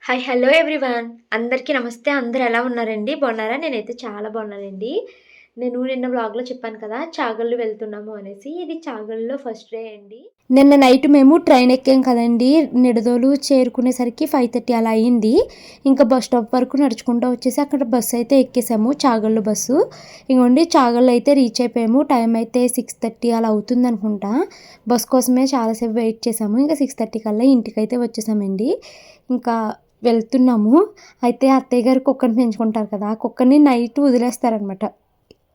Hi hello everyone అందరికీ నమస్తే. అందరూ ఎలా ఉన్నారండి? బాగున్నారా? నేనైతే చాలా బాగున్నానండి. నేను నిన్న వ్లాగ్‌లో చెప్పాను కదా! చాగల్లు వెళ్తున్నాము అనేసి. ఇది చాగల్లులో ఫస్ట్ డే అండి. నిన్న నైట్ మేము ట్రైన్ ఎక్కాం కదండీ! నిడదోలు చేరుకునేసరికి 5:30 అలా అయింది. ఇంకా బస్ స్టాప్ వరకు నడుచుకుంటూ వచ్చేసి అక్కడ బస్సు అయితే ఎక్కేసాము. చాగల్లు బస్సు. ఇగోండి చాగల్లు అయితే రీచ్ అయిపోయాము. టైం అయితే 6:30 అలా అవుతుందనుకుంటా. బస్ కోసమే చాలాసేపు వెయిట్ చేసాము. ఇంకా 6:30 కల్లా ఇంటికైతే వచ్చేసామండి. ఇంకా వెళ్తున్నాము. అయితే అత్తయ్య గారు కుక్కని పెంచుకుంటారు కదా! ఆ కుక్కని నైట్ వదిలేస్తారనమాట.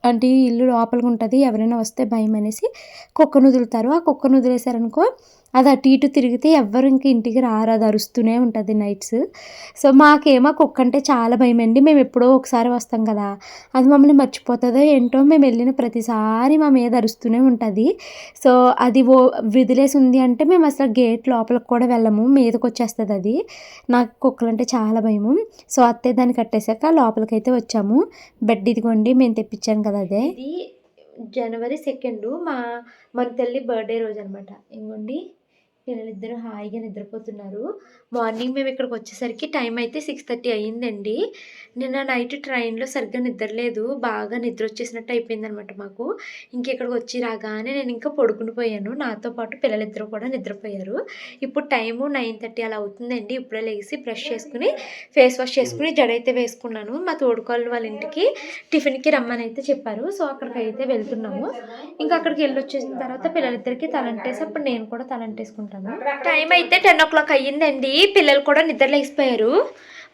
అంటే ఇల్లు లోపలికుంటది. ఎవరైనా వస్తే భయమనేసి కుక్కను వదులుతారు. ఆ కుక్కను వదిలేసారనుకో అది అటు ఇటు తిరిగితే ఎవ్వరు ఇంక ఇంటికి రారు. అది అరుస్తూనే ఉంటది నైట్స్. సో, మాకేమో కుక్కంటే చాలా భయమండి. మేము ఎప్పుడో ఒకసారి వస్తాం కదా! అది మమ్మల్ని మర్చిపోతదో ఏంటో మేము వెళ్ళిన ప్రతిసారి మా మీద అరుస్తూనే ఉంటది. సో, అది వదిలేసి ఉంది అంటే మేము అసలు గేట్ లోపలికి కూడా వెళ్ళము. మీదకొచ్చేస్తదది. నాకు కుక్కలంటే చాలా భయము. సో, అత్తయ్య దాన్ని కట్టేసాక లోపలికైతే వచ్చాము. బెడ్ ఇదిగోండి మేము తెప్పించాను కదా అదే. ఇది జనవరి 2 మన తల్లి బర్త్‌డే రోజనమాట. ఇగోండి పిల్లలిద్దరూ హాయిగా నిద్రపోతున్నారు. మార్నింగ్ మేము ఇక్కడికొచ్చేసరికి టైం అయితే 6:30 అయ్యిందండి. నిన్న నైట్ ట్రైన్‌లో సరిగ్గా నిద్రలేదు. బాగా నిద్రొచ్చేసినట్టు అయిపోయిందనమాట మాకు. ఇక్కడికొచ్చి రాగానే నేనింకా పడుకుని పోయాను. నాతో పాటు పిల్లలిద్దరూ కూడా నిద్రపోయారు. ఇప్పుడు టైము 9:30 అలా అవుతుందండి. ఇప్పుడే లెగిసి బ్రష్ చేసుకొని, ఫేస్ వాష్ చేసుకొని, జడైతే వేసుకున్నాను. మా తోడికోడలు వాళ్ళ ఇంటికి టిఫిన్‌కి రమ్మనైతే చెప్పారు. సో, అక్కడికైతే వెళ్తున్నాము. ఇంకా అక్కడికెళ్ళొచ్చేసిన తర్వాత పిల్లలిద్దరికీ తలంటేసి అప్పుడు నేను కూడా తలంటేసుకుంటాను. టైం అయితే 10:00 అయ్యిందండి. పిల్లలు కూడా నిద్ర లేసిపోయారు.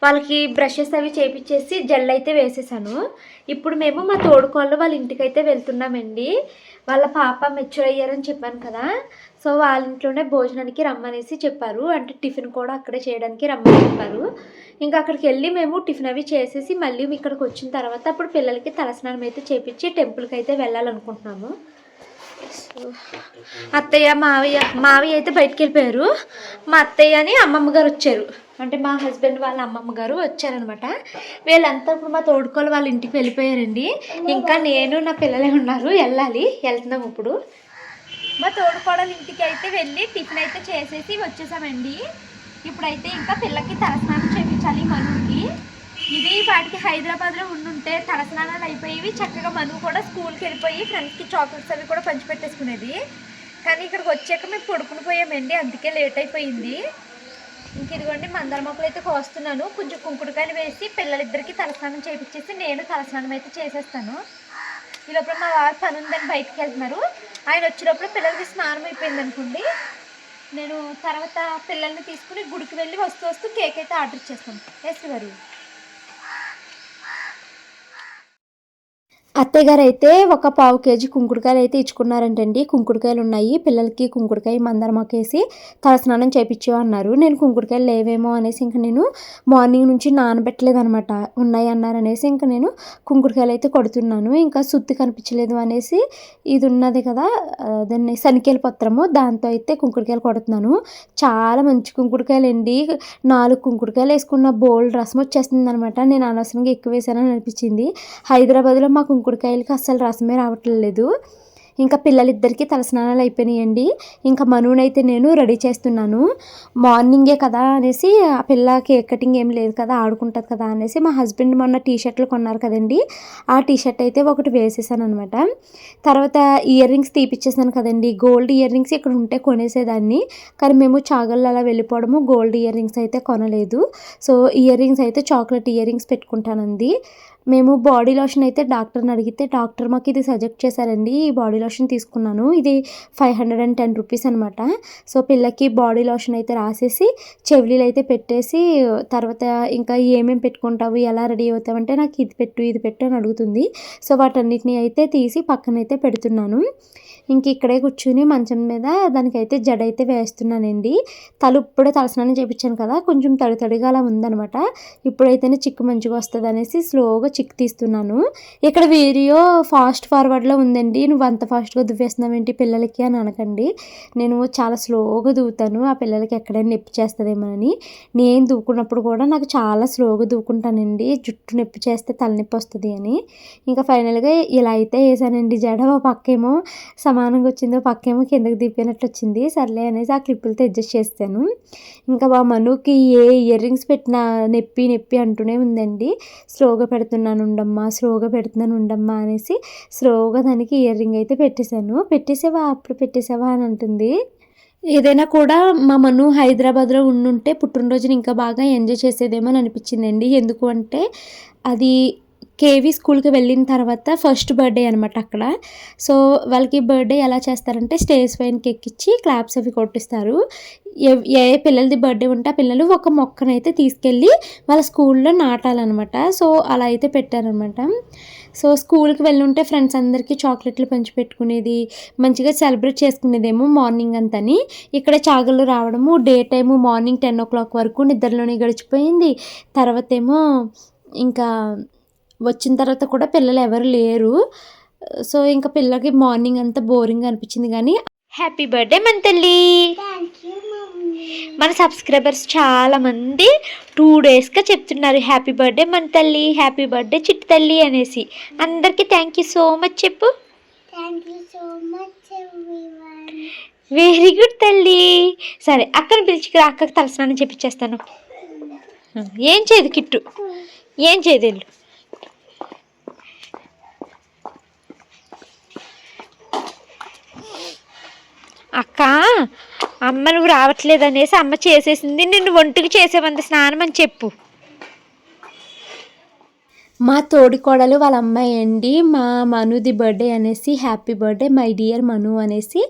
వాళ్ళకి బ్రషెస్ అవి చేపిచ్చేసి జెల్ అయితే వేసేసాను. ఇప్పుడు మేము మా తోడుకోళ్ళు వాళ్ళ ఇంటికైతే వెళ్తున్నామండి. వాళ్ళ పాప మెచ్యూర్ అయ్యారని చెప్పాను కదా! సో, వాళ్ళ ఇంట్లోనే భోజనానికి రమ్మనేసి చెప్పారు. అంటే టిఫిన్ కూడా అక్కడే చేయడానికి రమ్మని చెప్పారు. ఇంకా అక్కడికెళ్ళి మేము టిఫిన్ అవి చేసేసి మళ్ళీ ఇక్కడికొచ్చిన తర్వాత అప్పుడు పిల్లలకి తలస్నానం అయితే చేపిచ్చి టెంపుల్‌కైతే వెళ్ళాలనుకుంటున్నాము. అత్తయ్య, మావయ్య అయితే బయటికెళ్ళిపోయారు. మా అత్తయ్యని అమ్మమ్మ గారు వచ్చారు. అంటే మా హస్బెండ్ వాళ్ళ అమ్మమ్మ గారు వచ్చారనమాట. వీళ్ళంతా ఇప్పుడు మా తోడుకోళ్ళు వాళ్ళ ఇంటికి వెళ్ళిపోయారండి. ఇంకా నేను నా పిల్లలే ఉన్నారు. వెళ్తున్నాం ఇప్పుడు. మా తోడుకోడల ఇంటికి అయితే వెళ్ళి టిఫిన్ అయితే చేసేసి వచ్చేసామండి. ఇప్పుడైతే ఇంకా పిల్లకి తలస్నానం చేయించాలి మనుకి. ఇది వాటికి హైదరాబాద్లో ఉండుంటే తలస్నానాలు అయిపోయేవి. చక్కగా మను కూడా స్కూల్కి వెళ్ళిపోయి ఫ్రెండ్స్కి చాక్లెట్స్ అవి కూడా పంచిపెట్టేసుకునేది. కానీ ఇక్కడికి వచ్చాక మేము పడుకుని పోయామండి. అందుకే లేట్ అయిపోయింది. ఇంక ఇదిగోండి మందార మొక్కలు అయితే కోస్తున్నాను. కొంచెం కుంకుడుకాయలు వేసి పిల్లలిద్దరికి తలస్నానం చేయించేసి నేను తలస్నానం అయితే చేసేస్తాను. ఈ లోపల మా వారు పని ఉందని బయటికి వెళ్తున్నారు. ఆయన వచ్చినప్పుడు పిల్లలకి స్నానం అయిపోయింది అనుకోండి. నేను తర్వాత పిల్లల్ని తీసుకుని గుడికి వెళ్ళి వస్తూ కేక్ అయితే ఆర్డర్ ఇచ్చేస్తాను. ఎస్ గారు. అత్తయ్య గారు అయితే ఒక 1/4 కేజీ కుంకుడుకాయలు అయితే ఇచ్చుకున్నారంటండి. కుంకుడుకాయలు ఉన్నాయి. పిల్లలకి కుంకుడుకాయ మందారమాకేసి తలస్నానం చేపిచ్చు అన్నారు. నేను కుంకుడుకాయలు లేవేమో అనేసి ఇంక నేను మార్నింగ్ నుంచి నానబెట్టలేదనమాట. ఉన్నాయి అన్నారనేసి ఇంక నేను కుంకుడుకాయలు అయితే కొడుతున్నాను. ఇంకా సుత్తి కనిపించలేదు అనేసి ఇది ఉన్నది కదా దాన్ని శనికేల పత్రము దాంతో అయితే కుంకుడుకాయలు కొడుతున్నాను. చాలా మంచి కుంకుడుకాయలండి. 4 కుంకుడుకాయలు వేసుకున్న బోల్డ్ రసం వచ్చేస్తుంది అనమాట. నేను అనవసరంగా ఎక్కువ వేసానని అనిపించింది. హైదరాబాద్లో మా కుంకుడుకాయలకి అస్సలు రసమే రావట్లేదు. ఇంకా పిల్లలిద్దరికీ తలస్నానాలు అయిపోయినాయండి. ఇంకా మనునైతే నేను రెడీ చేస్తున్నాను. మార్నింగే కదా అనేసి ఆ పిల్ల కేక్ కటింగ్ ఏం లేదు కదా ఆడుకుంటుంది కదా అనేసి మా హస్బెండ్ మొన్న టీషర్ట్లు కొన్నారు కదండి. ఆ టీషర్ట్ అయితే ఒకటి వేసేసాను అనమాట. తర్వాత ఇయర్ రింగ్స్ తీపిచ్చేసాను కదండి. గోల్డ్ ఇయర్ రింగ్స్ ఇక్కడ ఉంటే కొనేసేదాన్ని. కానీ మేము చాగళ్ళు అలా వెళ్ళిపోవడము గోల్డ్ ఇయర్ రింగ్స్ అయితే కొనలేదు. సో, ఇయర్ రింగ్స్ అయితే చాక్లెట్ ఇయర్ రింగ్స్ పెట్టుకుంటానంది. మేము బాడీ లోషన్ అయితే డాక్టర్ని అడిగితే డాక్టర్ మాకు ఇది సజెస్ట్ చేశారండి. ఈ బాడీ లోషన్ తీసుకున్నాను. ఇది 510 రూపీస్ అనమాట. సో, పిల్లకి బాడీ లోషన్ అయితే రాసేసి చెవిలీలు అయితే పెట్టేసి తర్వాత ఇంకా ఏమేమి పెట్టుకుంటావు ఎలా రెడీ అవుతావు అంటే నాకు ఇది పెట్టు అని అడుగుతుంది. సో, వాటన్నిటిని అయితే తీసి పక్కనైతే పెడుతున్నాను. ఇంక ఇక్కడే కూర్చుని మంచం మీద దానికైతే జడ అయితే వేస్తున్నానండి. ఇప్పుడే తలస్నానం చేయించాను కదా కొంచెం తడిగా అలా ఉందనమాట. ఇప్పుడైతేనే చిక్కు మంచిగా వస్తుంది అనేసి స్లోగా చిక్కు తీస్తున్నాను. ఇక్కడ వీడియో ఫాస్ట్ ఫార్వర్డ్లో ఉందండి. నువ్వు అంత ఫాస్ట్గా దువ్వేస్తున్నావు ఏంటి పిల్లలకి అని అనకండి. నేను చాలా స్లోగా దువ్వుతాను, ఆ పిల్లలకి ఎక్కడైనా నొప్పి చేస్తుందేమోనని. నేను దువ్వుకున్నప్పుడు కూడా నాకు చాలా స్లోగా దువ్వుకుంటానండి, జుట్టు నొప్పి చేస్తే తలనొప్పి వస్తుంది అని. ఇంకా ఫైనల్గా ఇలా అయితే వేసానండి జడ. ఒక పక్కేమో సమానంగా వచ్చింది, ఒక పక్కేమో కిందకి దింపినట్టు వచ్చింది. సర్లే అనేసి ఆ క్లిప్పులతో అడ్జస్ట్ చేస్తాను. ఇంకా మా మనుకి ఏ ఇయర్ రింగ్స్ పెట్టినా నొప్పి నొప్పి అంటూనే ఉందండి. స్లోగా పెడుతున్నాను ఉండమ్మా, స్లోగా పెడుతున్నాను ఉండమ్మా అనేసి స్లోగా దానికి ఇయర్ రింగ్ అయితే పెట్టేశాను. పెట్టేసావా, అప్పుడు పెట్టేసావా అని అంటుంది. ఏదైనా కూడా మా మను హైదరాబాద్లో ఉండుంటే పుట్టినరోజుని ఇంకా బాగా ఎంజాయ్ చేసేదేమో అని అనిపించిందండి. ఎందుకు అంటే అది కేవీ స్కూల్కి వెళ్ళిన తర్వాత ఫస్ట్ బర్త్డే అనమాట అక్కడ. సో వాళ్ళకి బర్త్డే ఎలా చేస్తారంటే స్టేజ్ పైనకి ఎక్కించి క్లాప్స్ అవి కొట్టిస్తారు. ఏ పిల్లలది బర్త్డే ఉంటే ఆ పిల్లలు ఒక మొక్కనైతే తీసుకెళ్ళి వాళ్ళ స్కూల్లో నాటాలన్నమాట. సో అలా అయితే పెట్టారనమాట. సో స్కూల్కి వెళ్ళుంటే ఫ్రెండ్స్ అందరికీ చాక్లెట్లు పంచిపెట్టుకునేది, మంచిగా సెలబ్రేట్ చేసుకునేదేమో మార్నింగ్ అంతని. ఇక్కడ చాగళ్ళు రావడము డే టైము మార్నింగ్ 10 o'clock వరకు నిద్రలోనే గడిచిపోయింది. తర్వాత ఏమో ఇంకా వచ్చిన తర్వాత కూడా పిల్లలు ఎవరు లేరు. సో ఇంకా పిల్లలకి మార్నింగ్ అంతా బోరింగ్ అనిపించింది. కానీ హ్యాపీ బర్త్డే మన తల్లి. మన సబ్స్క్రైబర్స్ చాలామంది 2 daysగా చెప్తున్నారు హ్యాపీ బర్త్డే మన తల్లి, హ్యాపీ బర్త్డే చిట్టి తల్లి అనేసి. అందరికీ థ్యాంక్ యూ సో మచ్ చెప్పు. వెరీ గుడ్ తల్లి. సరే అక్కని పిలిచిరా, అక్కకి తలస్నానం చెప్పించేస్తాను. ఏం చేయదు కిట్టు, ఏం చేయదు వెళ్ళు. అక్క అమ్మ నువ్వు రావట్లేదు అనేసి అమ్మ చేసేసింది, నిన్ను ఒంటికి చేసేవంత స్నానం అని చెప్పు. మా తోడికోడలు వాళ్ళ అమ్మాయి అండి, మా మనుది బర్త్డే అనేసి హ్యాపీ బర్త్డే మై డియర్ మను అనేసి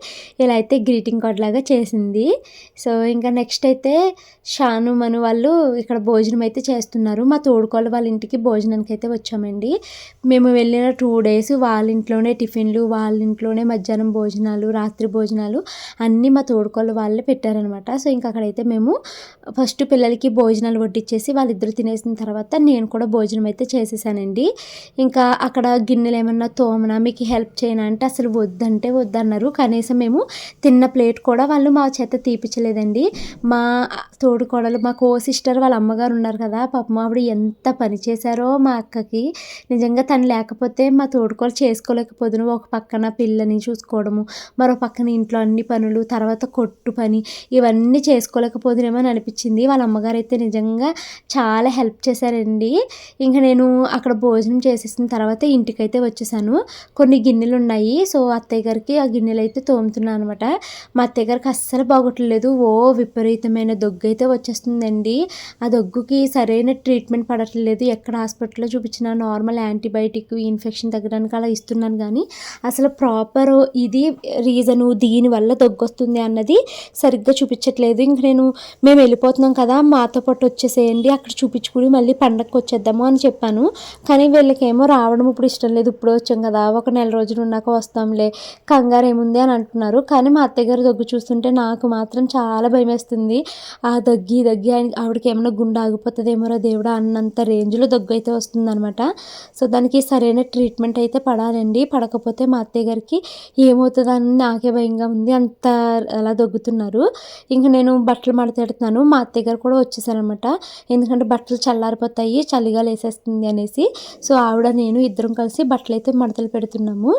ఇలా అయితే గ్రీటింగ్ కార్డ్ లాగా చేసింది. సో ఇంకా నెక్స్ట్ అయితే షాను మను వాళ్ళు ఇక్కడ భోజనం అయితే చేస్తున్నారు. మా తోడికోడలు వాళ్ళ ఇంటికి భోజనానికి అయితే వచ్చామండి. మేము వెళ్ళిన 2 days వాళ్ళ ఇంట్లోనే టిఫిన్లు, వాళ్ళ ఇంట్లోనే మధ్యాహ్నం భోజనాలు, రాత్రి భోజనాలు అన్నీ మా తోడికోడలు వాళ్ళే పెట్టారనమాట. సో ఇంకా అక్కడైతే మేము ఫస్ట్ పిల్లలకి భోజనాలు వడ్డిచ్చేసి వాళ్ళిద్దరు తినేసిన తర్వాత నేను కూడా భోజనం అయితే చేసేసానండి. ఇంకా అక్కడ గిన్నెలు ఏమన్నా తోమనా, మీకు హెల్ప్ చేయనా అంటే అసలు వద్దంటే వద్దన్నారు. కనీసం మేము తిన్న ప్లేట్ కూడా వాళ్ళు మా చేత తీపిచ్చలేదండి. మా తోడుకోడలు మా సిస్టర్ వాళ్ళ అమ్మగారు ఉన్నారు కదా, పాపం ఆవిడ ఎంత పని చేశారో మా అక్కకి. నిజంగా తను లేకపోతే మా తోడుకోలు చేసుకోలేకపోదును. ఒక పక్కన పిల్లని చూసుకోవడము, మరో పక్కన ఇంట్లో అన్ని పనులు, తర్వాత కొట్టు పని, ఇవన్నీ చేసుకోలేకపోదునేమో అని అనిపించింది. వాళ్ళ అమ్మగారు అయితే నిజంగా చాలా హెల్ప్ చేశారండి. ఇంకా నేను అక్కడ భోజనం చేసేసిన తర్వాత ఇంటికైతే వచ్చేసాను. కొన్ని గిన్నెలు ఉన్నాయి, సో అత్తయ్య గారికి ఆ గిన్నెలు అయితే తోముతున్నాను అనమాట. మా అత్తయ్య గారికి అస్సలు బాగోట్లేదు, విపరీతమైన దగ్గు అయితే వచ్చేస్తుందండి. ఆ దగ్గుకి సరైన ట్రీట్మెంట్ పడట్లేదు. ఎక్కడ హాస్పిటల్లో చూపించిన నార్మల్ యాంటీబయాటిక్ ఇన్ఫెక్షన్ తగ్గడానికి అలా ఇస్తున్నాను, కానీ అసలు ప్రాపర్ ఇది రీజను దీనివల్ల దగ్గు వస్తుంది అన్నది సరిగ్గా చూపించట్లేదు. ఇంక మేము వెళ్ళిపోతున్నాం కదా, మాతో పాటు వచ్చేసేయండి, అక్కడ చూపించుకుని మళ్ళీ పండగకి వచ్చేద్దాము అని చెప్పాను. కానీ వీళ్ళకేమో రావడం ఇప్పుడు ఇష్టం లేదు. ఇప్పుడు వచ్చాం కదా, ఒక 1 రోజులు ఉన్నాక వస్తాంలే, కంగారు ఏముంది అని అంటున్నారు. కానీ మా అత్తయ్య గారు దగ్గు చూస్తుంటే నాకు మాత్రం చాలా భయం వేస్తుంది. ఆ దగ్గి ఆవిడకి ఏమైనా గుండె ఆగిపోతుందేమోరా దేవుడా అన్నంత రేంజ్లో దగ్గు అయితే వస్తుందన్నమాట. సో దానికి సరైన ట్రీట్మెంట్ అయితే పడాలండి. పడకపోతే మా అత్తయ్య గారికి ఏమవుతుందని నాకే భయంగా ఉంది, అంత అలా దగ్గుతున్నారు. ఇంక నేను బట్టలు మడతెడుతున్నాను. మా అత్తయ్య గారు కూడా వచ్చేసారనమాట. ఎందుకంటే బట్టలు చల్లారిపోతాయి, చలిగా లేసేస్తుంది అనేసి. సో ఆవిడ నేను ఇద్దరం కలిసి బట్టలు అయితే మడతలు పెడుతున్నాము.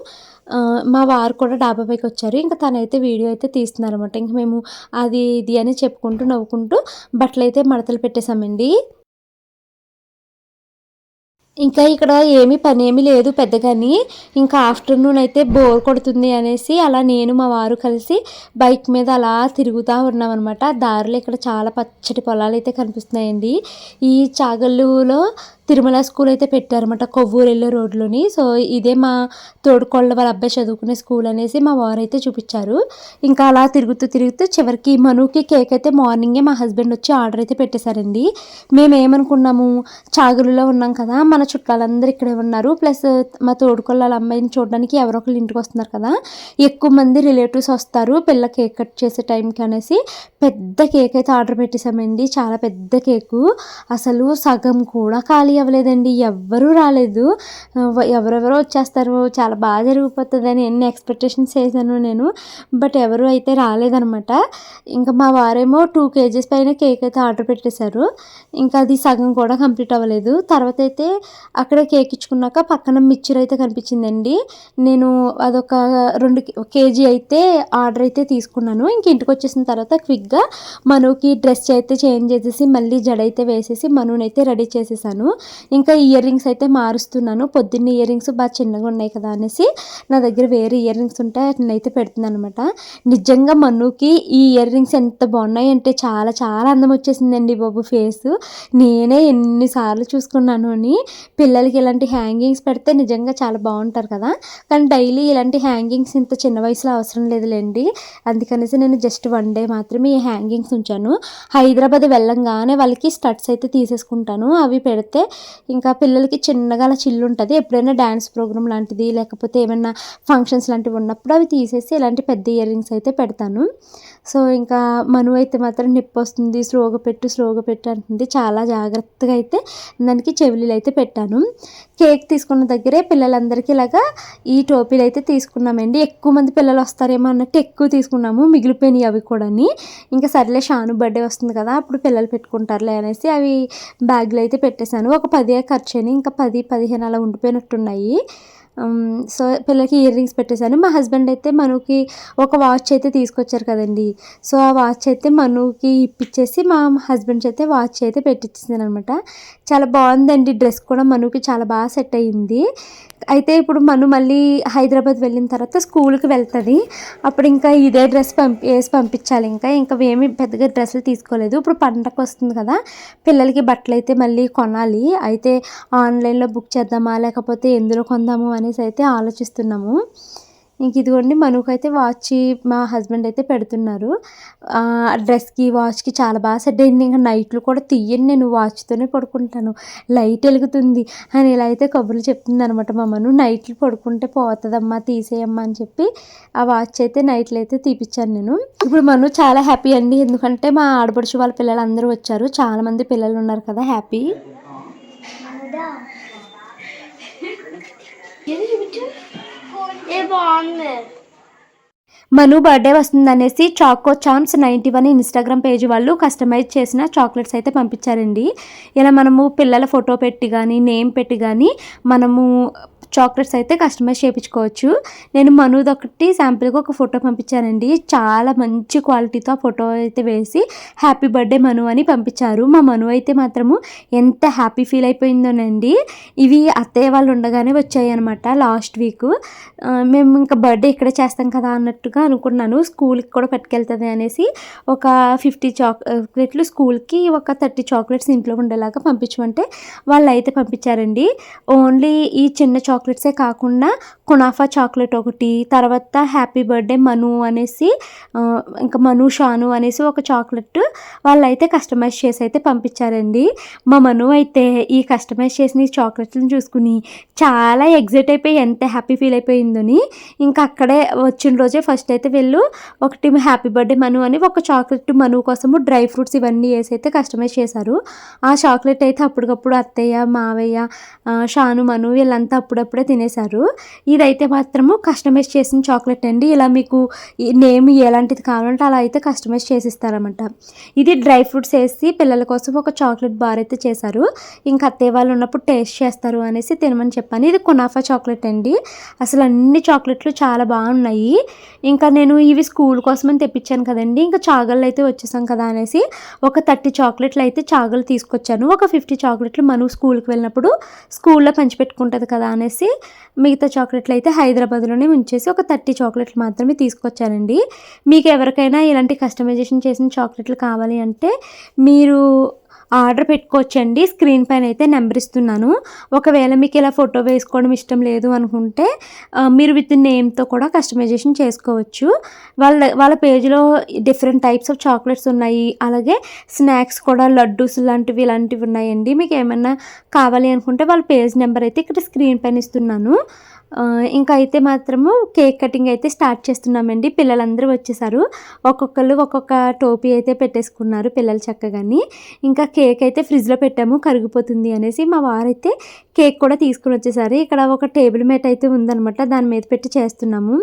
మా వారు కూడా డాబా పైకి వచ్చారు. ఇంకా తనైతే వీడియో అయితే తీస్తున్నారనమాట. ఇంక మేము అది ఇది అని చెప్పుకుంటూ నవ్వుకుంటూ బట్టలు అయితే మడతలు పెట్టేశామండి. ఇంకా ఇక్కడ పనేమీ లేదు పెద్దగాని. ఇంకా ఆఫ్టర్నూన్ అయితే బోర్ కొడుతుంది అనేసి అలా నేను మా వారు కలిసి బైక్ మీద అలా తిరుగుతూ ఉన్నామన్నమాట. దారిలో ఇక్కడ చాలా పచ్చటి పొలాలు అయితే కనిపిస్తున్నాయండి. ఈ చాగళ్ళులో తిరుమల స్కూల్ అయితే పెట్టారన్నమాట, కొవ్వూరు వెళ్ళే రోడ్లోని. సో ఇదే మా తోడుకోళ్ళ వాళ్ళ అబ్బాయి చదువుకునే స్కూల్ అనేసి మా వారు అయితే చూపించారు. ఇంకా అలా తిరుగుతూ చివరికి మనుకి కేక్ అయితే మార్నింగే మా హస్బెండ్ వచ్చి ఆర్డర్ అయితే పెట్టేశారండి. మేము ఏమనుకున్నాము, చాగులులో ఉన్నాం కదా, మన చుట్టాలందరూ ఇక్కడే ఉన్నారు, ప్లస్ మా తోడుకోళ్ళ వాళ్ళ అమ్మాయిని చూడడానికి ఎవరో ఒకళ్ళు ఇంటికి వస్తున్నారు కదా, ఎక్కువ మంది రిలేటివ్స్ వస్తారు పిల్ల కేక్ కట్ చేసే టైంకి అనేసి పెద్ద కేక్ అయితే ఆర్డర్ పెట్టేశామండి. చాలా పెద్ద కేకు, అసలు సగం కూడా ఖాళీ అవ్వలేదండి. ఎవ్వరూ రాలేదు. ఎవరెవరో వచ్చేస్తారు, చాలా బాగా జరిగిపోతుందని ఎన్ని ఎక్స్పెక్టేషన్స్ చేశాను నేను. బట్ ఎవరు అయితే రాలేదనమాట. ఇంకా మా వారేమో 2 కేజీస్ పైన కేక్ అయితే ఆర్డర్ పెట్టేశారు. ఇంకా అది సగం కూడా కంప్లీట్ అవ్వలేదు. తర్వాత అయితే అక్కడే కేక్ ఇచ్చుకున్నాక పక్కన మిక్చర్ అయితే కనిపించిందండి. నేను అదొక 2 కేజీ అయితే ఆర్డర్ అయితే తీసుకున్నాను. ఇంక ఇంటికి వచ్చేసిన తర్వాత క్విక్గా మనుకి డ్రెస్ అయితే చేంజ్ చేసేసి మళ్ళీ జడ అయితే వేసేసి మనునైతే రెడీ చేసేసాను. ఇంకా ఇయర్ రింగ్స్ అయితే మారుస్తున్నాను. పొద్దున్న ఇయర్ రింగ్స్ బాగా చిన్నగా ఉన్నాయి కదా అనేసి నా దగ్గర వేరే ఇయర్ రింగ్స్ ఉంటే వాటిని అయితే పెడుతున్నాను అనమాట. నిజంగా మనుకి ఈ ఇయర్ రింగ్స్ ఎంత బాగున్నాయి అంటే చాలా చాలా అందం వచ్చేసిందండి బాబు ఫేస్. నేనే ఎన్నిసార్లు చూసుకున్నాను అని. పిల్లలకి ఇలాంటి హ్యాంగింగ్స్ పెడితే నిజంగా చాలా బాగుంటారు కదా, కానీ డైలీ ఇలాంటి హ్యాంగింగ్స్ ఇంత చిన్న వయసులో అవసరం లేదులేండి. అందుకనేసి నేను జస్ట్ 1 డే మాత్రమే ఈ హ్యాంగింగ్స్ ఉంచాను. హైదరాబాద్ వెళ్ళంగానే వాళ్ళకి స్టడ్స్ అయితే తీసేసుకుంటాను. అవి పెడితే ఇంకా పిల్లలకి చిన్నగా అలా చిల్లు ఉంటుంది. ఎప్పుడైనా డ్యాన్స్ ప్రోగ్రామ్ లాంటిది లేకపోతే ఏమైనా ఫంక్షన్స్ లాంటివి ఉన్నప్పుడు అవి తీసేసి ఇలాంటి పెద్ద ఇయర్ రింగ్స్ అయితే పెడతాను. సో ఇంకా మను అయితే మాత్రం నొప్పి వస్తుంది, స్లోగా పెట్టు అంటుంది. చాలా జాగ్రత్తగా అయితే దానికి చెవులీలు అయితే పెట్టాను. కేక్ తీసుకున్న దగ్గరే పిల్లలందరికీ ఇలాగా ఈ టోపీలు అయితే తీసుకున్నామండి. ఎక్కువ మంది పిల్లలు వస్తారేమో అన్నట్టు ఎక్కువ తీసుకున్నాము, మిగిలిపోయినాయి అవి కూడా. ఇంకా సర్లే షాను బర్త్డే వస్తుంది కదా అప్పుడు పిల్లలు పెట్టుకుంటారులే అనేసి అవి బ్యాగ్లో అయితే పెట్టేశాను. ఒక 10 ఖర్చు అయినాయి, ఇంకా 10-15 అలా ఉండిపోయినట్టున్నాయి. సో పిల్లలకి ఇయర్ రింగ్స్ పెట్టేశాను. మా హస్బెండ్ అయితే మనుకి ఒక వాచ్ అయితే తీసుకొచ్చారు కదండి. సో ఆ వాచ్ అయితే మనుకి ఇప్పించేసి మా హస్బెండ్ అయితే వాచ్ అయితే పెట్టించేసాను అనమాట. చాలా బాగుందండి. డ్రెస్ కూడా మనుకి చాలా బాగా సెట్ అయ్యింది. అయితే ఇప్పుడు మను మళ్ళీ హైదరాబాద్ వెళ్ళిన తర్వాత స్కూల్కి వెళ్తుంది. అప్పుడు ఇంకా ఇదే డ్రెస్ వేసి పంపించాలి. ఇంకా ఏమీ పెద్దగా డ్రెస్సులు తీసుకోలేదు. ఇప్పుడు పండగ వస్తుంది కదా, పిల్లలకి బట్టలు అయితే మళ్ళీ కొనాలి. అయితే ఆన్లైన్లో బుక్ చేద్దామా లేకపోతే ఎందులో కొందాము అనేసి అయితే ఆలోచిస్తున్నాము. ఇంక ఇదిగోండి మనుకైతే వాచ్ మా హస్బెండ్ అయితే పెడుతున్నారు. డ్రెస్కి వాచ్కి చాలా బాగా సెట్ అయింది. ఇంకా నైట్లు కూడా తీయని, నేను వాచ్తోనే పడుకుంటాను, లైట్ వెలుగుతుంది అని ఇలా అయితే కబుర్లు చెప్తుంది అనమాట మా మను. నైట్లు పడుకుంటే పోతుందమ్మా తీసేయమ్మా అని చెప్పి ఆ వాచ్ అయితే నైట్లు అయితే తీపిచ్చాను నేను. ఇప్పుడు మను చాలా హ్యాపీ అండి, ఎందుకంటే మా ఆడపడుచు వాళ్ళ పిల్లలు అందరూ వచ్చారు. చాలామంది పిల్లలు ఉన్నారు కదా, హ్యాపీ. మను బర్త్డే వస్తుంది అనేసి చాకో చామ్స్ 91 ఇన్స్టాగ్రామ్ పేజ్ వాళ్ళు కస్టమైజ్ చేసిన చాక్లెట్స్ అయితే పంపించారండి. ఇలా మనము పిల్లల ఫోటో పెట్టి కానీ నేమ్ పెట్టి కానీ మనము చాక్లెట్స్ అయితే కస్టమైజ్ చేయించుకోవచ్చు. నేను మనుది ఒకటి శాంపుల్గా ఒక ఫోటో పంపించానండి. చాలా మంచి క్వాలిటీతో ఆ ఫోటో అయితే వేసి హ్యాపీ బర్త్డే మను అని పంపించారు. మా మను అయితే మాత్రము ఎంత హ్యాపీ ఫీల్ అయిపోయిందోనండి. ఇవి అత్తయ్య వాళ్ళు ఉండగానే వచ్చాయి అనమాట లాస్ట్ వీక్. మేము ఇంకా బర్త్డే ఇక్కడే చేస్తాం కదా అన్నట్టుగా అనుకున్నాను. స్కూల్కి కూడా పట్టుకెళ్తుంది అనేసి ఒక 50 చాక్లెట్లు స్కూల్కి, ఒక 30 చాక్లెట్స్ ఇంట్లో ఉండేలాగా పంపించమంటే వాళ్ళు అయితే పంపించారండి. ఓన్లీ ఈ చిన్న చాక్లెట్సే కాకుండా కునాఫా చాక్లెట్ ఒకటి, తర్వాత హ్యాపీ బర్త్డే మను అనేసి ఇంకా మను షాను అనేసి ఒక చాక్లెట్ వాళ్ళు అయితే కస్టమైజ్ చేసి అయితే పంపించారండి. మా మను అయితే ఈ కస్టమైజ్ చేసిన ఈ చాక్లెట్లను చూసుకుని చాలా ఎగ్జైట్ అయిపోయి ఎంత హ్యాపీ ఫీల్ అయిపోయిందని ఇంకా అక్కడే వచ్చిన రోజే ఫస్ట్ అయితే వీళ్ళు ఒకటి హ్యాపీ బర్త్డే మను అని ఒక చాక్లెట్ మను కోసము డ్రై ఫ్రూట్స్ ఇవన్నీ వేసి అయితే కస్టమైజ్ చేశారు. ఆ చాక్లెట్ అయితే అప్పటికప్పుడు అత్తయ్య, మావయ్య, షాను, మను వీళ్ళంతా అప్పుడప్పుడే తినేశారు. ఇదైతే మాత్రము కస్టమైజ్ చేసిన చాక్లెట్ అండి. ఇలా మీకు నేమ్ ఎలాంటిది కావాలంటే అలా అయితే కస్టమైజ్ చేసిస్తారన్నమాట. ఇది డ్రై ఫ్రూట్స్ వేసి పిల్లల కోసం ఒక చాక్లెట్ బార్ అయితే చేశారు. ఇంకా అత్తయ్య వాళ్ళు ఉన్నప్పుడు టేస్ట్ చేస్తారు అనేసి తినమని చెప్పాను. ఇది కునాఫా చాక్లెట్ అండి. అసలు అన్ని చాక్లెట్లు చాలా బాగున్నాయి. ఇంకా నేను ఇవి స్కూల్ కోసమని తెప్పించాను కదండి, ఇంకా చాగళ్ళు అయితే వచ్చేసాం కదా అనేసి ఒక 30 చాక్లెట్లు అయితే చాగలు తీసుకొచ్చాను. ఒక 50 చాక్లెట్లు మను స్కూల్కి వెళ్ళినప్పుడు స్కూల్లో పంచిపెట్టుకుంటుంది కదా అనేసి మిగతా చాక్లెట్లు అయితే హైదరాబాద్లోనే ఉంచేసి ఒక 30 చాక్లెట్లు మాత్రమే తీసుకొచ్చానండి. మీకు ఎవరికైనా ఇలాంటి కస్టమైజేషన్ చేసిన చాక్లెట్లు కావాలి అంటే మీరు ఆర్డర్ పెట్టుకోవచ్చండి. స్క్రీన్ పైన అయితే నెంబర్ ఇస్తున్నాను. ఒకవేళ మీకు ఇలా ఫోటో వేసుకోవడం ఇష్టం లేదు అనుకుంటే మీరు విత్ నేమ్తో కూడా కస్టమైజేషన్ చేసుకోవచ్చు. వాళ్ళ పేజ్లో డిఫరెంట్ టైప్స్ ఆఫ్ చాక్లెట్స్ ఉన్నాయి, అలాగే స్నాక్స్ కూడా లడ్డూస్ ఇలాంటివి ఉన్నాయండి. మీకు ఏమైనా కావాలి అనుకుంటే వాళ్ళ పేజ్ నెంబర్ అయితే ఇక్కడ స్క్రీన్ పైన ఇస్తున్నాను. ఇంకా అయితే మాత్రము కేక్ కటింగ్ అయితే స్టార్ట్ చేస్తున్నామండి. పిల్లలందరూ వచ్చేసారు. ఒక్కొక్కళ్ళు ఒక్కొక్క టోపీ అయితే పెట్టేసుకున్నారు పిల్లలు చక్కగాని. ఇంకా కేక్ అయితే ఫ్రిడ్జ్లో పెట్టాము కరిగిపోతుంది అనేసి. మా వారైతే కేక్ కూడా తీసుకుని వచ్చేసారు. ఇక్కడ ఒక టేబుల్ మేట్ అయితే ఉందనమాట, దాని మీద పెట్టి చేస్తున్నాము.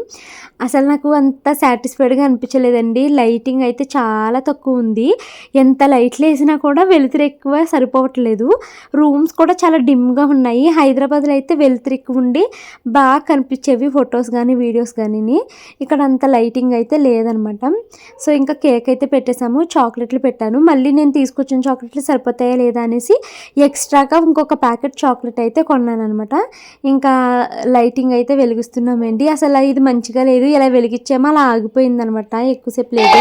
అసలు నాకు అంత సాటిస్ఫైడ్గా అనిపించలేదండి. లైటింగ్ అయితే చాలా తక్కువ ఉంది. ఎంత లైట్లు వేసినా కూడా వెలుతురు ఎక్కువ సరిపోవట్లేదు. రూమ్స్ కూడా చాలా డిమ్గా ఉన్నాయి. హైదరాబాద్లో అయితే వెలుతురు ఎక్కువ ఉండి బాగా కనిపించేవి ఫొటోస్ కానీ వీడియోస్ కానీ. ఇక్కడ అంత లైటింగ్ అయితే లేదనమాట. సో ఇంకా కేక్ అయితే పెట్టేసాము. చాక్లెట్లు పెట్టాను. మళ్ళీ నేను తీసుకొచ్చిన చాక్లెట్లు సరిపోతాయా లేదా అనేసి ఎక్స్ట్రాగా ఇంకొక ప్యాకెట్ చాక్లెట్ అయితే కొన్నాను అనమాట. ఇంకా లైటింగ్ అయితే వెలిగిస్తున్నామండి. అసలు ఇది మంచిగా లేదు, ఇలా వెలిగించామో అలా ఆగిపోయిందనమాట, ఎక్కువసేపు లేదు.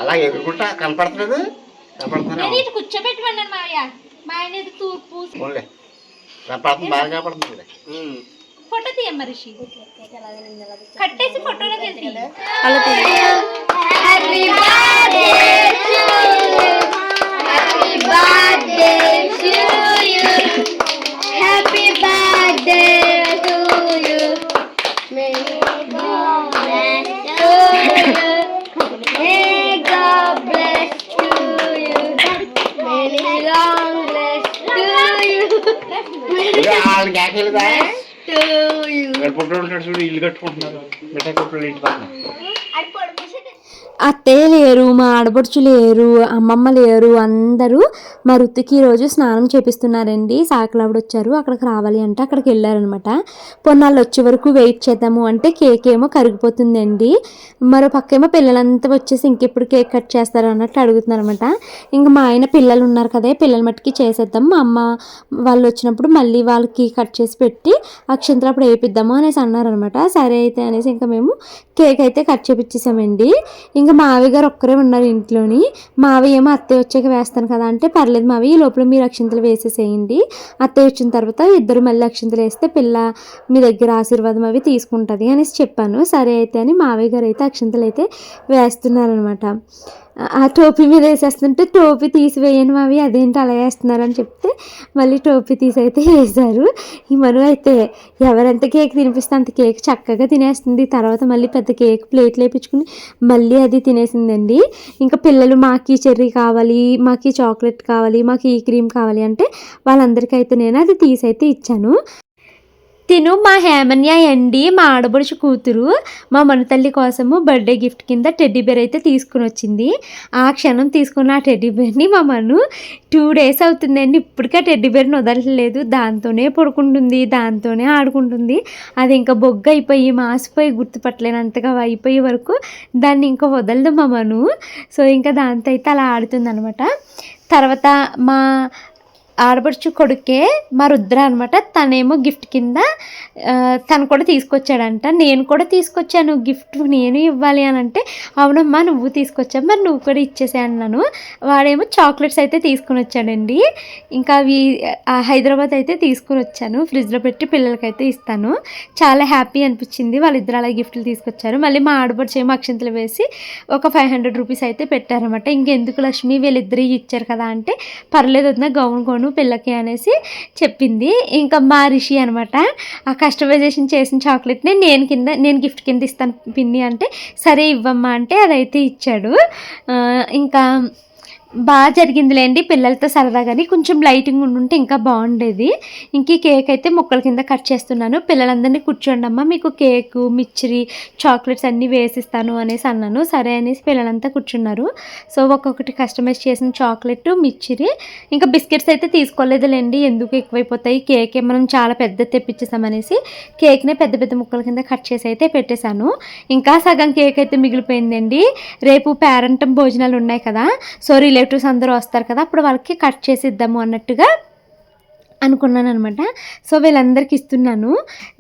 అలా ఎదుర్కొంటా కనపడలేదు. కూర్చోబెట్టమన్నాను మావయ్య. మా ఆయన తూర్పు కనపడుతుంది, బాగా కనపడుతుంది. ఫోటో తీయమ్మ రిషి, కట్టేసి ఫోటోలో చూడు ఇల్లు కట్టుకుంటున్నారు. అత్తయ్య లేరు, మా ఆడబడుచు లేరు, అమ్మమ్మ లేరు, అందరూ మా రుత్తుకి ఈరోజు స్నానం చేపిస్తున్నారండి. సాకలావిడ వచ్చారు, అక్కడికి రావాలి అంటే అక్కడికి వెళ్ళారనమాట. పొన్నాళ్ళు వచ్చే వరకు వెయిట్ చేద్దాము అంటే కేక్ ఏమో కరిగిపోతుందండి. మరో పక్కేమో పిల్లలంతా వచ్చేసి ఇంకెప్పుడు కేక్ కట్ చేస్తారు అన్నట్టు అడుగుతున్నారు అనమాట. ఇంకా మా ఆయన పిల్లలు ఉన్నారు కదా, పిల్లల మట్టుకి చేసేద్దాం, మా అమ్మ వాళ్ళు వచ్చినప్పుడు మళ్ళీ వాళ్ళకి కట్ చేసి పెట్టి అక్షంతలు అప్పుడు వేపిద్దాము అనేసి అన్నారనమాట. సరే అయితే అనేసి ఇంకా మేము కేక్ అయితే కట్ చేపించేసామండి. ఇంకా మావయ్య గారు ఒక్కరే ఉన్నారు ఇంట్లోని. మావయ్య ఏమో అత్తయ్య వచ్చాక వేస్తాను కదా అంటే, పర్లేదు మావయ్య, ఈ లోపల మీరు అక్షింతలు వేసేసేయండి, అత్తయ్య వచ్చిన తర్వాత ఇద్దరు మళ్ళీ అక్షింతలు వేస్తే పిల్ల మీ దగ్గర ఆశీర్వాదం అవి తీసుకుంటుంది అనేసి చెప్పాను. సరే అయితే అని మావయ్య గారు అయితే అక్షింతలు అయితే వేస్తున్నారనమాట. ఆ టోపీ మీద వేసేస్తుంటే టోపీ తీసివేయను మావి, అదేంటి అలా వేస్తున్నారని చెప్తే మళ్ళీ టోపీ తీసి అయితే వేశారు. ఈ మను అయితే ఎవరెంత కేక్ తినిపిస్తే అంత కేక్ చక్కగా తినేస్తుంది. తర్వాత మళ్ళీ పెద్ద కేక్ ప్లేట్లు వేయించుకుని మళ్ళీ అది తినేసిందండి. ఇంకా పిల్లలు మాకు చెర్రీ కావాలి, మాకు చాక్లెట్ కావాలి, మాకు ఈ క్రీమ్ కావాలి అంటే వాళ్ళందరికైతే నేను అది తీసి అయితే ఇచ్చాను. తిను మా హేమన్య అండి, మా ఆడబడుచు కూతురు, మా మనుతల్లి కోసము బర్త్డే గిఫ్ట్ కింద టెడ్డీ బేర్ అయితే తీసుకుని వచ్చింది. ఆ క్షణం తీసుకున్న ఆ టెడ్డీ బేర్ని మా మను 2 days అవుతుందండి, ఇప్పటికే టెడ్డీ బేర్ని వదలట్లేదు. దాంతోనే పడుకుంటుంది, దాంతోనే ఆడుకుంటుంది. అది ఇంకా బొగ్గ అయిపోయి మాసిపోయి గుర్తుపట్టలేనంతగా అయిపోయే వరకు దాన్ని ఇంకా వదలదు మా మను. సో ఇంకా దాంతో అయితే అలా ఆడుతుంది అనమాట. తర్వాత మా ఆడపడుచు కొడుకే మా రుద్ర అనమాట, తనేమో గిఫ్ట్ కింద తను కూడా తీసుకొచ్చాడంట. నేను కూడా తీసుకొచ్చాను గిఫ్ట్, నేను ఇవ్వాలి అని అంటే, అవునమ్మా నువ్వు తీసుకొచ్చావు, మరి నువ్వు కూడా ఇచ్చేసే అన్నాను. వాడేమో చాక్లెట్స్ అయితే తీసుకుని వచ్చాడండి. ఇంకా అవి హైదరాబాద్ అయితే తీసుకుని వచ్చాను, ఫ్రిడ్జ్లో పెట్టి పిల్లలకైతే ఇస్తాను. చాలా హ్యాపీ అనిపించింది, వాళ్ళిద్దరు అలా గిఫ్ట్లు తీసుకొచ్చారు. మళ్ళీ మా ఆడపడుచు ఏమో అక్షంతలు వేసి ఒక 500 రూపీస్ అయితే పెట్టారనమాట. ఇంకెందుకు లక్ష్మి, వీళ్ళిద్దరు ఇచ్చారు కదా అంటే, పర్లేదు వద్ద గౌన్ కొను పిల్లకి అనేసి చెప్పింది. ఇంకా మా రిషి అనమాట, ఆ కస్టమైజేషన్ చేసిన చాక్లెట్ని నేను గిఫ్ట్ కింద ఇస్తాను పిన్ని అంటే, సరే ఇవ్వమ్మా అంటే అదైతే ఇచ్చాడు. ఇంకా బాగా జరిగిందిలేండి, పిల్లలతో సరదాగాని. కొంచెం లైటింగ్ ఉండుంటే ఇంకా బాగుండేది. ఇంక ఈ కేక్ అయితే ముక్కల కింద కట్ చేస్తున్నాను. పిల్లలందరినీ కూర్చోండి అమ్మ, మీకు కేకు మిక్చరీ చాక్లెట్స్ అన్నీ వేసిస్తాను అనేసి అన్నాను. సరే అనేసి పిల్లలంతా కూర్చున్నారు. సో ఒక్కొక్కటి కస్టమైజ్ చేసిన చాక్లెట్, మిక్చరీ, ఇంకా బిస్కెట్స్ అయితే తీసుకోలేదులేండి, ఎందుకు ఎక్కువైపోతాయి, కేకే మనం చాలా పెద్ద తెప్పించేసామనేసి కేక్నే పెద్ద పెద్ద ముక్కల కింద కట్ చేసి అయితే పెట్టేశాను. ఇంకా సగం కేక్ అయితే మిగిలిపోయిందండి. రేపు పేరెంటం భోజనాలు ఉన్నాయి కదా, సో రిలేటివ్స్ అందరూ వస్తారు కదా, అప్పుడు వాళ్ళకి కట్ చేసి ఇద్దాము అన్నట్టుగా అనుకున్నాను అనమాట. సో వీళ్ళందరికీ ఇస్తున్నాను.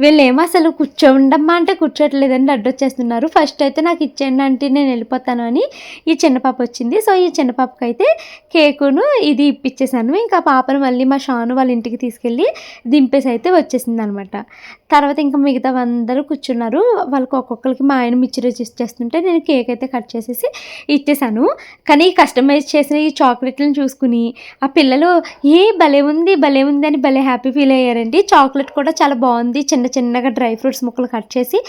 వీళ్ళేమో అసలు కూర్చోండమ్మా అంటే కూర్చోట్లేదండి, అడ్డొచ్చేస్తున్నారు. ఫస్ట్ అయితే నాకు ఇచ్చేయండి అంటే నేను వెళ్ళిపోతాను అని ఈ చిన్న పాప వచ్చింది. సో ఈ చిన్న పాపకైతే కేకును ఇది ఇప్పించేసాను. ఇంకా పాపను మళ్ళీ మా షాను వాళ్ళ ఇంటికి తీసుకెళ్ళి దింపేసి అయితే వచ్చేసింది అనమాట. తర్వాత ఇంకా మిగతా అందరూ కూర్చున్నారు. వాళ్ళకి ఒక్కొక్కరికి మా ఆయన మిర్చి రైస్ ఇచ్చేస్తుంటే నేను కేక్ అయితే కట్ చేసేసి ఇచ్చేసాను. కానీ కస్టమైజ్ చేసిన ఈ చాక్లెట్లను చూసుకుని ఆ పిల్లలు భలే ఉంది భలే ఉంది అని భలే హ్యాపీ ఫీల్ అయ్యారండి. చాక్లెట్ కూడా చాలా బాగుంది. చిన్న చిన్నగా డ్రై ఫ్రూట్స్ ముక్కలు కట్ చేసి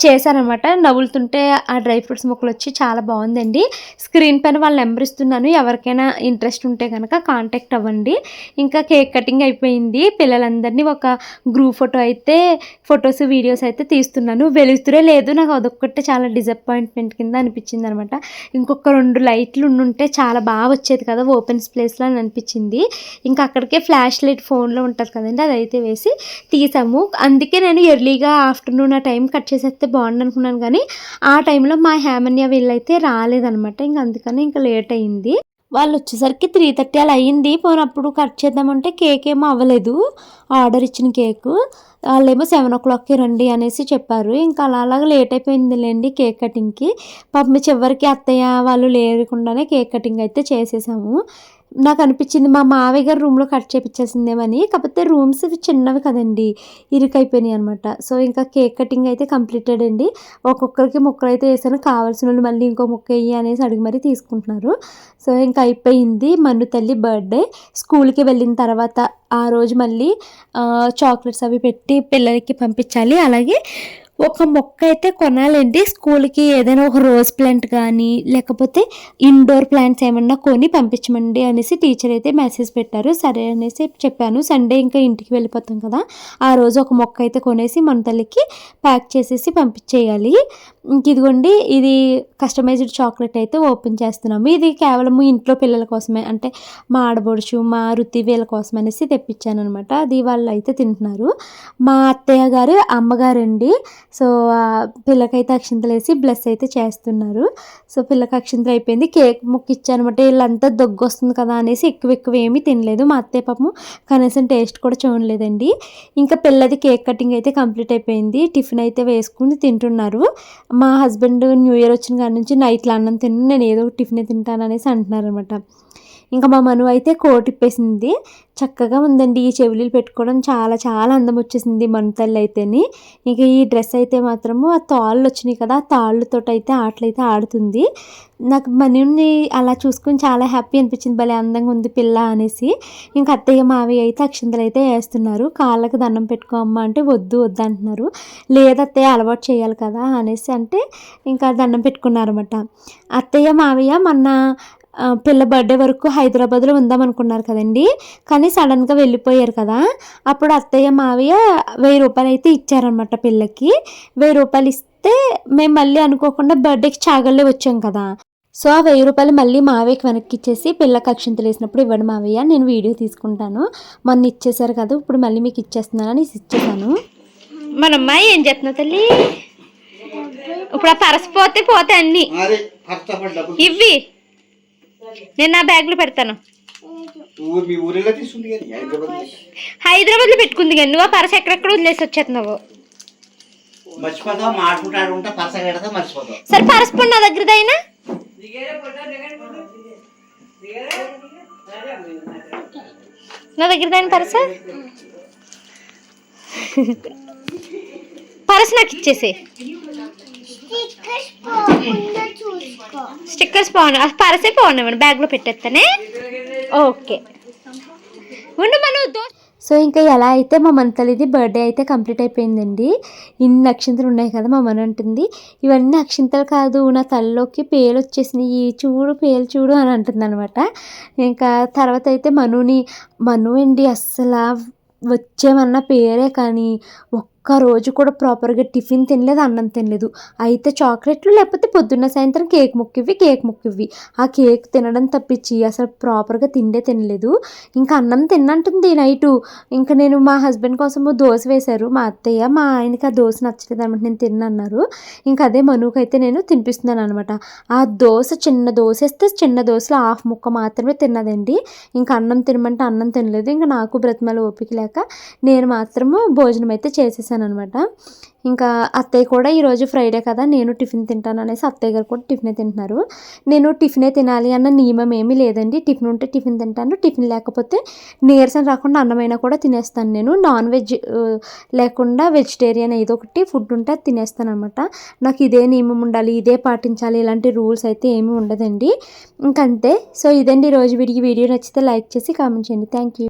చేశారనమాట. నవ్వులుతుంటే ఆ డ్రై ఫ్రూట్స్ ముక్కలు వచ్చి చాలా బాగుందండి. స్క్రీన్ పైన వాళ్ళ నెంబర్ ఇస్తున్నాను, ఎవరికైనా ఇంట్రెస్ట్ ఉంటే కనుక కాంటాక్ట్ అవ్వండి. ఇంకా కేక్ కటింగ్ అయిపోయింది. పిల్లలందరినీ ఒక గ్రూప్ ఫొటోస్ వీడియోస్ అయితే తీస్తున్నాను. వెలుగుతురే లేదు, నాకు అదొక్కటే చాలా డిసప్పాయింట్మెంట్ కింద అనిపించింది అనమాట. ఇంకొక 2 లైట్లు ఉండుంటే చాలా బాగా వచ్చేది కదా ఓపెన్ ప్లేస్లో అని అనిపించింది. ఇంకా అక్కడికే ఫ్లాష్ లైట్ ఫోన్లో ఉంటుంది కదండి, అదైతే వేసి తీసాము. అందుకే నేను ఎర్లీగా ఆఫ్టర్నూన్ ఆ టైం కట్ చేసేస్తే బాగుండు అనుకున్నాను. కానీ ఆ టైంలో మా హేమన్య వీళ్ళైతే రాలేదనమాట. ఇంకా అందుకని ఇంకా లేట్ అయింది. వాళ్ళు వచ్చేసరికి 3:30 అలా అయ్యింది. పోనప్పుడు కట్ చేద్దామంటే కేక్ ఏమో అవ్వలేదు. ఆర్డర్ ఇచ్చిన కేకు వాళ్ళేమో 7:00కి రండి అనేసి చెప్పారు. ఇంకా అలాగా లేట్ అయిపోయిందిలేండి కేక్ కటింగ్కి. పాపం చివరికి అత్తయ్య వాళ్ళు లేకుండానే కేక్ కటింగ్ అయితే చేసేసాము. నాకు అనిపించింది మా మావయ్య గారు రూమ్లో కట్ చేపించేసిందేమని. కాకపోతే రూమ్స్ చిన్నవి కదండి, ఇరుకైపోయినాయి అనమాట. సో ఇంకా కేక్ కటింగ్ అయితే కంప్లీటెడ్ అండి. ఒక్కొక్కరికి ముక్కలు అయితే వేసాను. కావాల్సిన వాళ్ళు మళ్ళీ ఇంకో ముక్క వేయి అనేసి అడిగి మరీ తీసుకుంటున్నారు. సో ఇంకా అయిపోయింది మన్ను తల్లి బర్త్డే. స్కూల్కి వెళ్ళిన తర్వాత ఆ రోజు మళ్ళీ చాక్లెట్స్ అవి పెట్టి పిల్లలకి పంపించాలి. అలాగే ఒక మొక్క అయితే కొనాలండి. స్కూల్కి ఏదైనా ఒక రోజ్ ప్లాంట్ కానీ లేకపోతే ఇండోర్ ప్లాంట్స్ ఏమన్నా కొని పంపించమండి అనేసి టీచర్ అయితే మెసేజ్ పెట్టారు. సరే అనేసి చెప్పాను. సండే ఇంకా ఇంటికి వెళ్ళిపోతాం కదా, ఆ రోజు ఒక మొక్క అయితే కొనేసి మన తల్లికి ప్యాక్ చేసేసి పంపించేయాలి. ఇంక ఇదిగోండి, ఇది కస్టమైజ్డ్ చాక్లెట్ అయితే ఓపెన్ చేస్తున్నాము. ఇది కేవలం ఇంట్లో పిల్లల కోసమే, అంటే మా ఆడబొడుచు మా రుతి వీళ్ళ కోసం అనేసి తెప్పించాను అనమాట. అది వాళ్ళు అయితే తింటున్నారు. మా అత్తయ్య గారు అమ్మగారండి. సో పిల్లకైతే అక్షింతలు వేసి బ్లెస్ అయితే చేస్తున్నారు. సో పిల్లకి అక్షింతలు అయిపోయింది. కేక్ ముక్క ఇచ్చానమాట. వీళ్ళంతా దగ్గు వస్తుంది కదా అనేసి ఎక్కువ ఏమీ తినలేదు. మా అత్తయ్య పాపం కనీసం టేస్ట్ కూడా చూడలేదండి. ఇంకా పిల్లది కేక్ కటింగ్ అయితే కంప్లీట్ అయిపోయింది. టిఫిన్ అయితే వేసుకుని తింటున్నారు. మా హస్బెండ్ న్యూ ఇయర్ వచ్చిన కాడి నుంచి నైట్లో అన్నం తిన్ను, నేను ఏదో ఒక టిఫిన్ తింటాను అనేసి అంటున్నారు అనమాట. ఇంకా మా మను అయితే కోట్ ఇప్పేసింది. చక్కగా ఉందండి. ఈ చెవులీలు పెట్టుకోవడం చాలా చాలా అందం వచ్చేసింది మను తల్లి అయితేని. ఇక ఈ డ్రెస్ అయితే మాత్రము ఆ తాళ్ళు వచ్చినాయి కదా, ఆ తాళ్ళతో అయితే ఆటలైతే ఆడుతుంది. నాకు మనుని అలా చూసుకొని చాలా హ్యాపీ అనిపించింది. భలే అందంగా ఉంది పిల్ల అనేసి. ఇంకా అత్తయ్య మావయ్య అయితే అక్షింతలు అయితే వేస్తున్నారు. కాళ్ళకి దండం పెట్టుకో అమ్మ అంటే వద్దు అంటున్నారు. లేదు అత్తయ్య అలవాటు చేయాలి కదా అనేసి అంటే ఇంకా దండం పెట్టుకున్నారన్నమాట. అత్తయ్య మావయ్య మొన్న పిల్ల బర్త్డే వరకు హైదరాబాద్లో ఉందామనుకున్నారు కదండి, కానీ సడన్గా వెళ్ళిపోయారు కదా. అప్పుడు అత్తయ్య మావయ్య 1000 రూపాయలు అయితే ఇచ్చారనమాట పిల్లకి. 1000 రూపాయలు ఇస్తే మేము మళ్ళీ అనుకోకుండా బర్త్డేకి చాగల్లే వచ్చాం కదా. సో ఆ 1000 రూపాయలు మళ్ళీ మావయ్యకి వెనక్కి ఇచ్చేసి పిల్లకి అక్షింతలు వేసినప్పుడు ఇవ్వండి మావయ్య, నేను వీడియో తీసుకుంటాను, మొన్న ఇచ్చేసారు కదా ఇప్పుడు మళ్ళీ మీకు ఇచ్చేస్తున్నానని ఇచ్చేసాను. మన అమ్మాయి ఏం చేస్తున్నా తల్లి, ఇప్పుడు ఆ పరసపోతే పోతే అన్నీ ఇవి నేను నా బ్యాగ్లో పెడతాను. హైదరాబాద్లో పెట్టుకుంది కానీ నువ్వు ఆ పరస ఎక్కడెక్కడ వదిలేసి వచ్చేస్తున్నావు. సరే పరసపోండి నా దగ్గర అయినా పరస నాకు ఇచ్చేసి స్టిక్కర్స్ బాగున్నా పరసే బాగున్నాయి, బ్యాగ్లో పెట్టేస్తానే. ఓకే ఉండు మనం. సో ఇంకా ఎలా అయితే మా మంతలిది బర్త్డే అయితే కంప్లీట్ అయిపోయిందండి. ఇన్ని అక్షింతలు ఉన్నాయి కదా మా మన అంటుంది, ఇవన్నీ అక్షింతలు కాదు నా తల్లిలోకి పేలు వచ్చేసినాయి, చూడు పేలు చూడు అని అంటుంది అనమాట. ఇంకా తర్వాత అయితే మను అండి అస్సలు వచ్చేమన్న పేరే కానీ ఒక్క రోజు కూడా ప్రాపర్గా టిఫిన్ తినలేదు, అన్నం తినలేదు. అయితే చాక్లెట్లు లేకపోతే పొద్దున్న సాయంత్రం కేక్ ముక్కివ్వి. ఆ కేక్ తినడం తప్పించి అసలు ప్రాపర్గా తిండే తినలేదు. ఇంకా అన్నం తిన్నంటుంది నైటు. ఇంకా నేను మా హస్బెండ్ కోసము దోశ వేశారు మా అత్తయ్య. మా ఆయనకి ఆ దోశ నచ్చలేదు అనమాట, నేను తిన్నన్నారు. ఇంకా అదే మనుకైతే నేను తినిపిస్తున్నాను అనమాట. ఆ దోశ చిన్న దోశ వేస్తే చిన్న దోశలో హాఫ్ ముక్క మాత్రమే తిన్నదండి. ఇంకా అన్నం తినమంటే అన్నం తినలేదు. ఇంకా నాకు బ్రతిమల ఓపిక లేక నేను మాత్రము భోజనం అయితే చేసేసాను అనమాట. ఇంకా అత్తయ్య కూడా ఈరోజు ఫ్రైడే కదా, నేను టిఫిన్ తింటాను అనేసి అత్తయ్య గారు కూడా టిఫినే తింటున్నారు. నేను టిఫినే తినాలి అన్న నియమం ఏమీ లేదండి. టిఫిన్ ఉంటే టిఫిన్ తింటాను, టిఫిన్ లేకపోతే నీరసం రాకుండా అన్నమైనా కూడా తినేస్తాను. నేను నాన్ వెజ్ లేకుండా వెజిటేరియన్ ఏదో ఒకటి ఫుడ్ ఉంటే అది తినేస్తాను అనమాట. నాకు ఇదే నియమం ఉండాలి, ఇదే పాటించాలి, ఇలాంటి రూల్స్ అయితే ఏమీ ఉండదండి. ఇంకంతే. సో ఇదండి ఈరోజు వీడియో నచ్చితే లైక్ చేసి కామెంట్ చేయండి. Thank you.